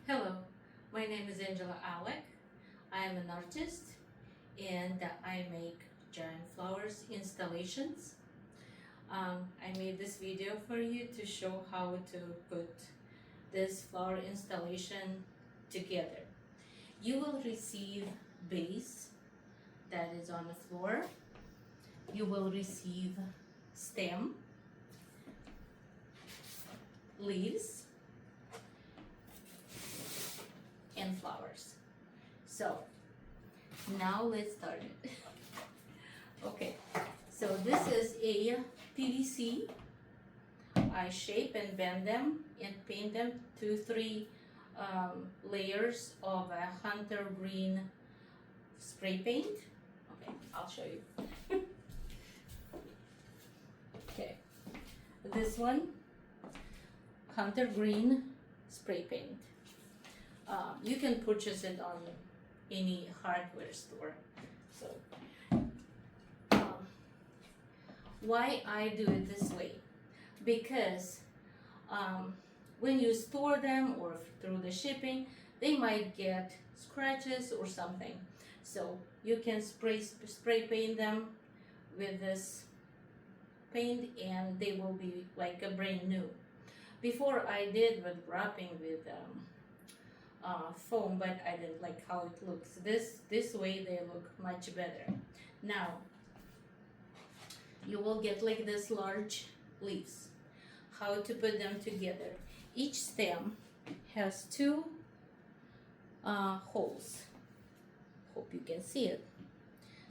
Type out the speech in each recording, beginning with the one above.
Hello, my name is Angela Alec. I am an artist and I make giant flowers installations. I made this video for you to show how to put this flower installation together. You will receive base that is on the floor. You will receive stem, leaves, and flowers. So now let's start it. Okay, so this is a PVC. I shape and bend them and paint them 2-3 layers of a hunter green spray paint. Okay, I'll show you. Okay, this one, hunter green spray paint. You can purchase it on any hardware store. So, why I do it this way? Because when you store them or through the shipping, they might get scratches or something. So you can spray paint them with this paint, and they will be like a brand new. Before I did with wrapping with foam, but I didn't like how it looks. This way they look much better. Now you will get like this large leaves. How to put them together? Each stem has 2 holes. Hope you can see it.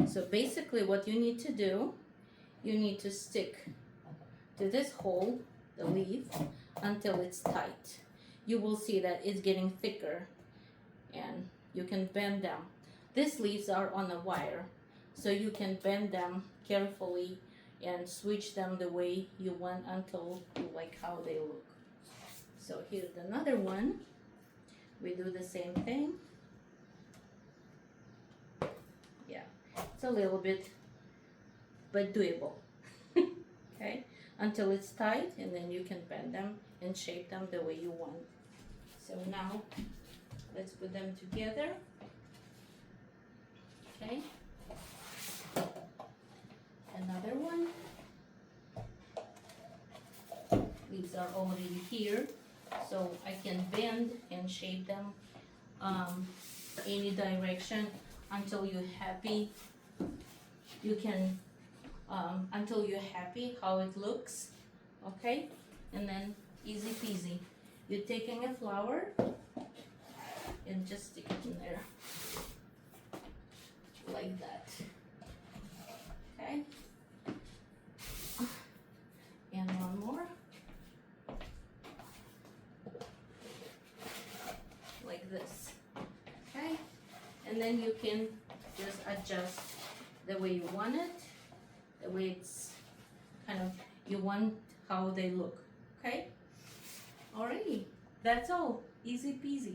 So basically what you need to do, you need to stick to this hole the leaf until it's tight. You will see that it's getting thicker and you can bend them. These leaves are on a wire, so you can bend them carefully and switch them the way you want until you like how they look. So here's another one. We do the same thing. Yeah, it's a little bit, but doable. Okay, until it's tight, and then you can bend them and shape them the way you want. So now let's put them together. Okay, another one. Leaves are already here, so I can bend and shape them any direction until you're happy. You can until you're happy how it looks. Okay, and then easy peasy. You're taking a flower and just stick it in there like that. Okay, and one more like this. Okay, and then you can just adjust the way you want it, the way it's kind of you want how they look. Okay, alrighty, that's all, easy peasy.